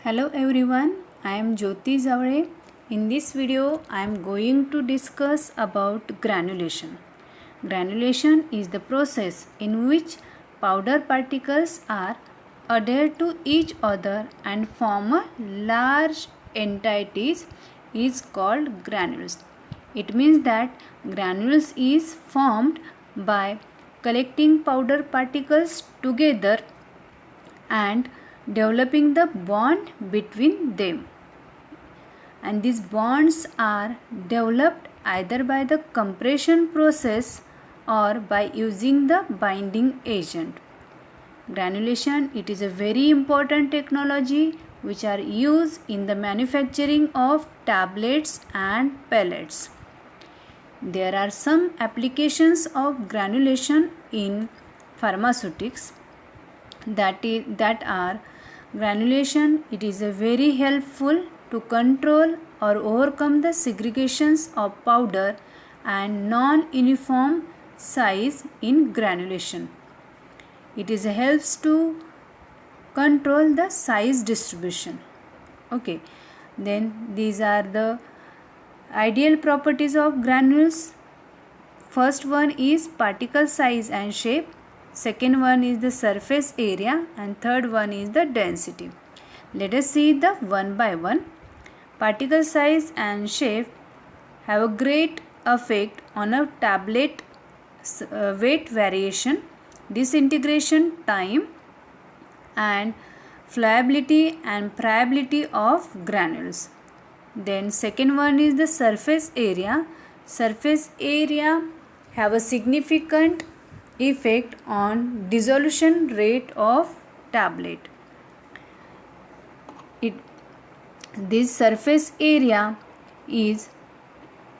Hello everyone, I am Jyoti Zavade. In this video, I am going to discuss about granulation. Granulation is the process in which powder particles are adhered to each other and form a large entities is called granules. It means that granules is formed by collecting powder particles together and developing the bond between them, and these bonds are developed either by the compression process or by using the binding agent. Granulation, it is a very important technology which are used in the manufacturing of tablets and pellets. There are some applications of granulation in pharmaceutics that are granulation. It is a very helpful to control or overcome the segregations of powder and non-uniform size in granulation. It is helps to control the size distribution. Okay, then these are the ideal properties of granules. First one is particle size and shape. Second one is the surface area, and third one is the density. Let us see the one by one. Particle size and shape have a great effect on a tablet weight variation, disintegration time, and fluidity and friability of granules. Then second one is the surface area. Surface area have a significant effect on dissolution rate of tablet. This surface area is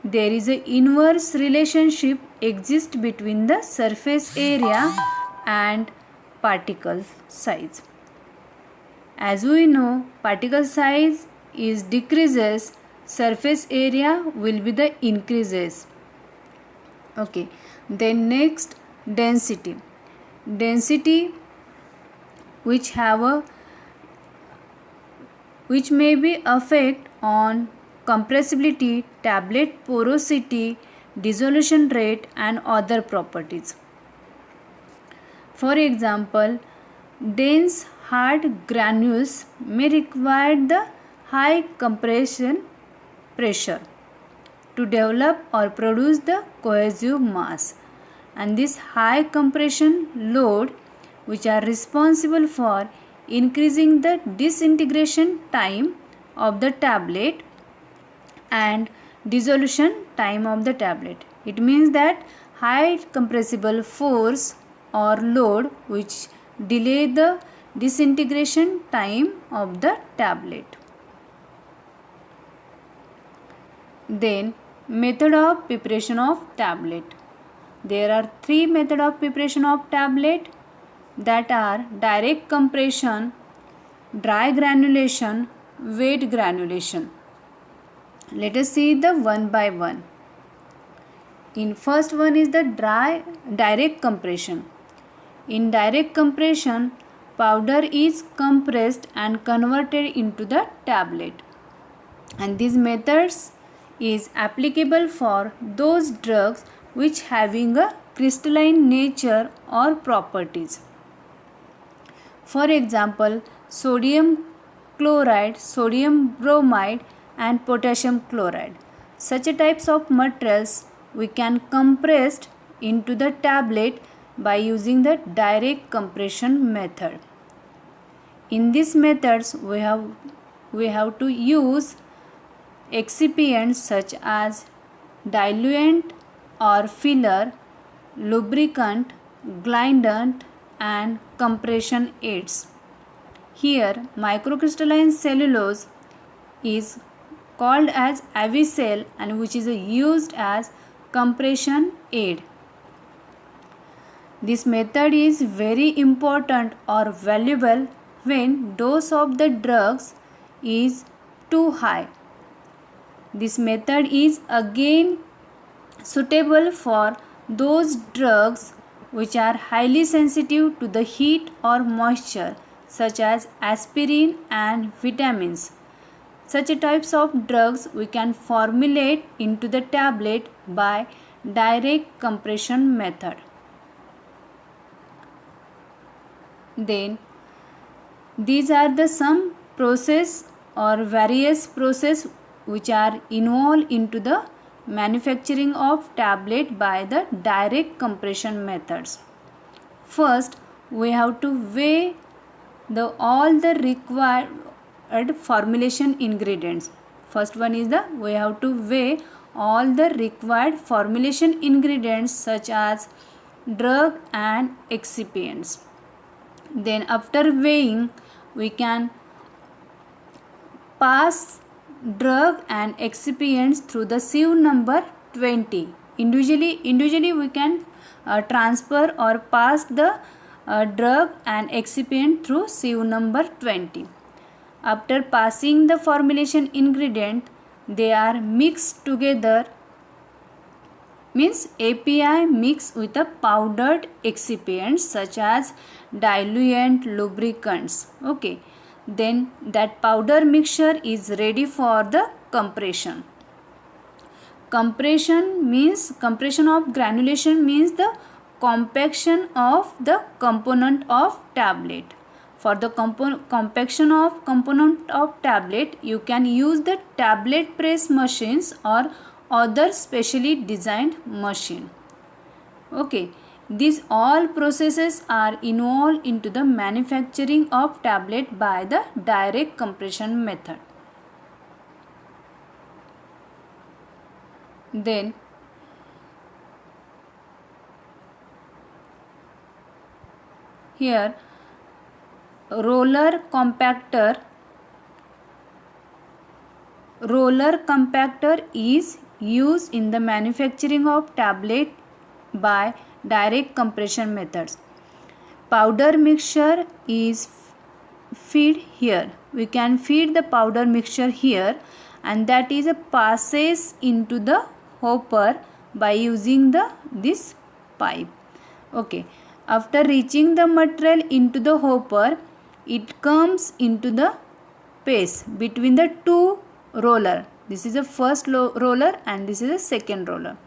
there is a inverse relationship exists between the surface area and particle size. As we know, particle size is decreases, surface area will be the increases. Okay, then next density. Density which may be affect on compressibility, tablet porosity, dissolution rate and other properties. For example, dense hard granules may require the high compression pressure to develop or produce the cohesive mass, and this high compression load which are responsible for increasing the disintegration time of the tablet and dissolution time of the tablet. It means that high compressible force or load which delay the disintegration time of the tablet. Then method of preparation of tablet. There are three methods of preparation of tablet, that are direct compression, dry granulation, wet granulation. Let us see the one by one. In first one is the direct compression. In direct compression, powder is compressed and converted into the tablet, and these methods is applicable for those drugs which having a crystalline nature or properties. For example, sodium chloride, sodium bromide and potassium chloride. Such types of materials we can compress into the tablet by using the direct compression method. In these methods we have to use excipients such as diluent or filler, lubricant, glidant and compression aids. Here microcrystalline cellulose is called as Avicel, and which is used as compression aid. This method is very important or valuable when dose of the drugs is too high. This method is again suitable for those drugs which are highly sensitive to the heat or moisture, such as aspirin and vitamins. Such types of drugs we can formulate into the tablet by direct compression method. Then these are the some process or various process which are involved into the manufacturing of tablet by the direct compression methods. First, we have to weigh all the required formulation ingredients. First one is we have to weigh all the required formulation ingredients such as drug and excipients. Then after weighing, we can pass drug and excipients through the sieve number 20. Individually we can transfer or pass the drug and excipient through sieve number 20. After passing the formulation ingredient, they are mixed together, means API mixed with the powdered excipients such as diluent, lubricants. Okay, then that powder mixture is ready for the compression. Compression of granulation means the compaction of the component of tablet. For the compaction of component of tablet, you can use the tablet press machines or other specially designed machine. Okay, these all processes are involved into the manufacturing of tablet by the direct compression method. Then here roller compactor is used in the manufacturing of tablet by direct compression methods. Powder mixture is feed here. We can feed the powder mixture here, and that is a passes into the hopper by using this pipe. Okay, after reaching the material into the hopper, it comes into the paste between the two roller. This is the first roller and this is the second roller.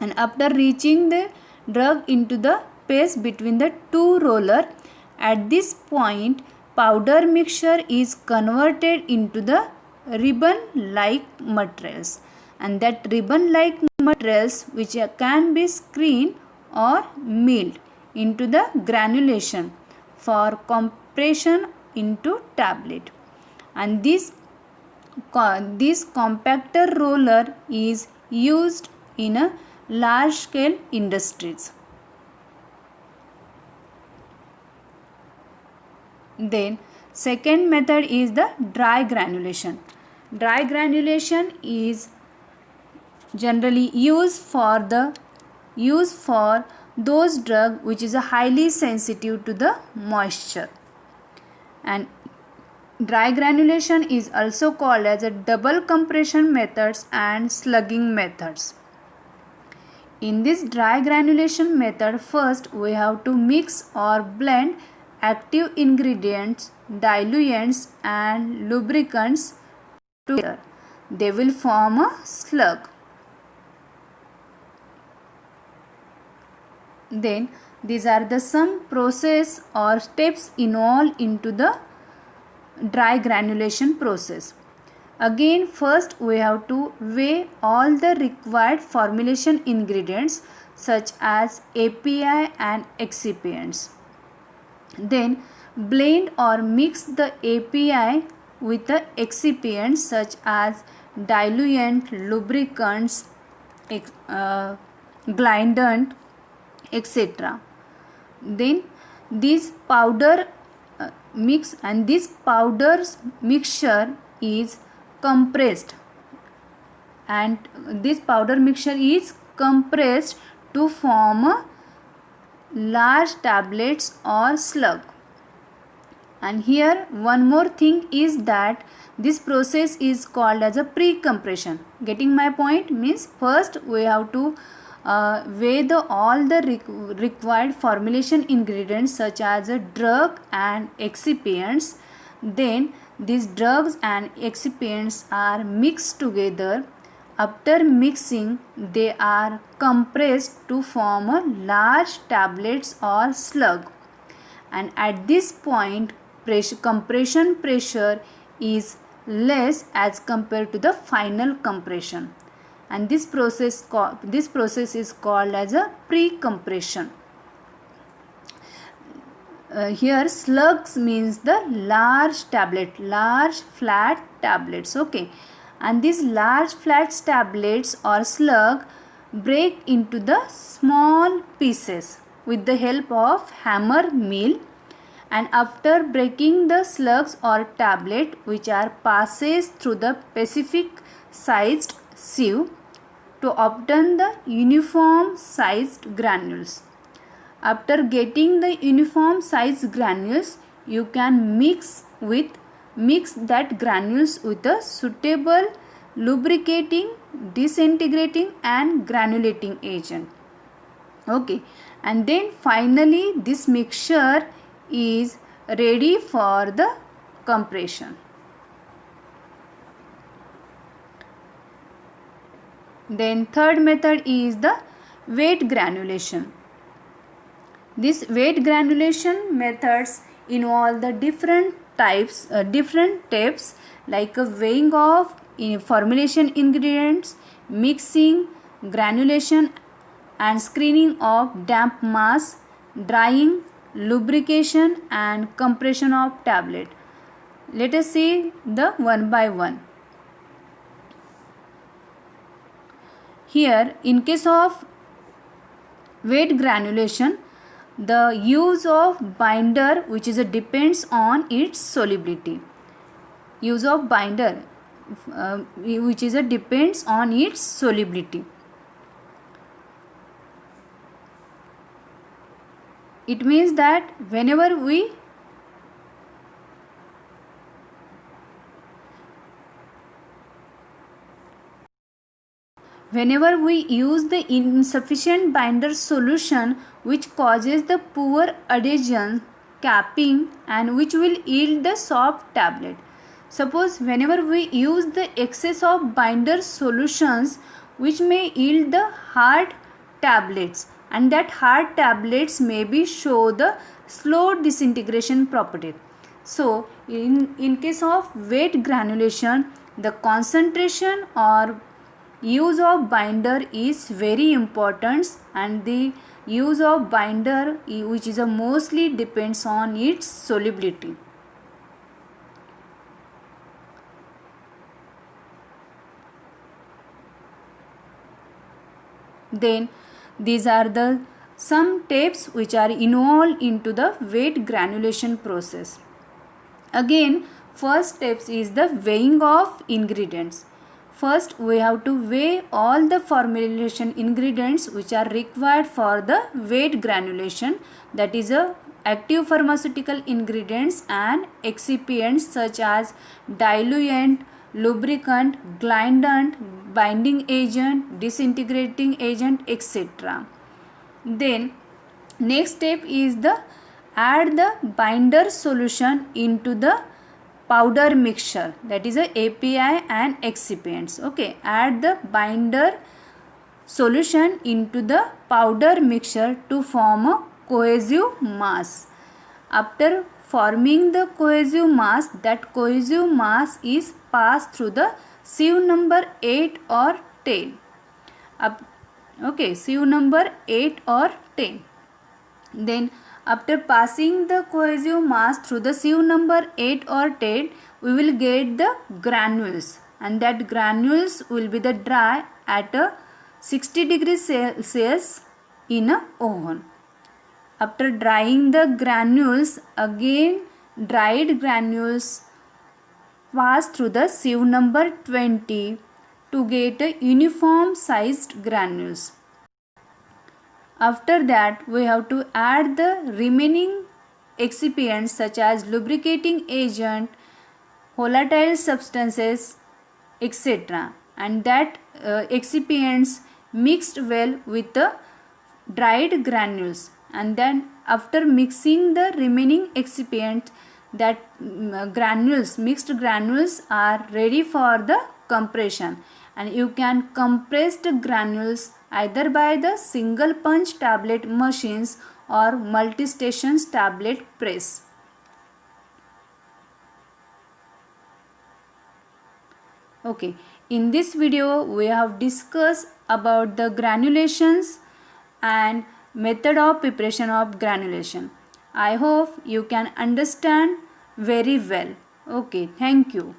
And after reaching the drug into the paste between the two roller, at this point powder mixture is converted into the ribbon-like materials, and that ribbon-like materials which can be screened or milled into the granulation for compression into tablet. And this compactor roller is used in a large scale industries. Then second method is the dry granulation. Dry granulation is generally used for those drugs which is highly sensitive to the moisture. And dry granulation is also called as a double compression methods and slugging methods. In this dry granulation method, first we have to mix or blend active ingredients, diluents and lubricants together. They will form a slug. Then these are the some process or steps involved into the dry granulation process. Again, first we have to weigh all the required formulation ingredients such as API and excipients. Then blend or mix the API with the excipients such as diluent, lubricants, glidant, etc. Then this powder mix, and this powder's mixture is compressed, and this powder mixture is compressed to form large tablets or slug. And here one more thing is that this process is called as a pre-compression. Getting my point? Means first we have to weigh all the required formulation ingredients such as a drug and excipients. Then these drugs and excipients are mixed together. After mixing, they are compressed to form a large tablets or slug. And at this point, compression pressure is less as compared to the final compression, and this process is called as a pre-compression. Here slugs means the large flat tablets. Okay, and these large flat tablets or slug break into the small pieces with the help of hammer mill, and after breaking the slugs or tablet, which are passes through the specific sized sieve to obtain the uniform sized granules. After getting the uniform sized granules, you can mix that granules with a suitable lubricating, disintegrating and granulating agent. Okay, and then finally this mixture is ready for the compression. Then third method is the weight granulation. This weight granulation methods involve the different steps like a weighing of formulation ingredients, mixing, granulation and screening of damp mass, drying, lubrication and compression of tablet. Let us see the one by one. Here, in case of weight granulation, the use of binder which is depends on its solubility. Use of binder which is depends on its solubility. It means that whenever we use the insufficient binder solution which causes the poor adhesion, capping and which will yield the soft tablet. Suppose whenever we use the excess of binder solutions which may yield the hard tablets, and that hard tablets may be show the slow disintegration property. So in case of weight granulation, the concentration or use of binder is very important, and the use of binder which is mostly depends on its solubility. Then these are the some steps which are involved into the weight granulation process. Again, first steps is the weighing of ingredients. First, we have to weigh all the formulation ingredients which are required for the weight granulation, that is active pharmaceutical ingredients and excipients such as diluent, lubricant, glidant, binding agent, disintegrating agent, etc. Then next step is the add the binder solution into the powder mixture, that is a API and excipients. Okay, add the binder solution into the powder mixture to form a cohesive mass. After forming the cohesive mass, that cohesive mass is passed through the sieve number 8 or 10. Okay, sieve number 8 or 10. Then after passing the cohesive mass through the sieve number 8 or 10, we will get the granules, and that granules will be the dry at a 60 degrees Celsius in a oven. After drying the granules, again dried granules pass through the sieve number 20 to get a uniform sized granules. After that, we have to add the remaining excipients such as lubricating agent, volatile substances, etc. And that excipients mixed well with the dried granules, and then after mixing the remaining excipient, that mixed granules are ready for the compression, and you can compress the granules either by the single punch tablet machines or multi-stations tablet press. Okay, in this video we have discussed about the granulations and method of preparation of granulation. I hope you can understand very well. Okay, thank you.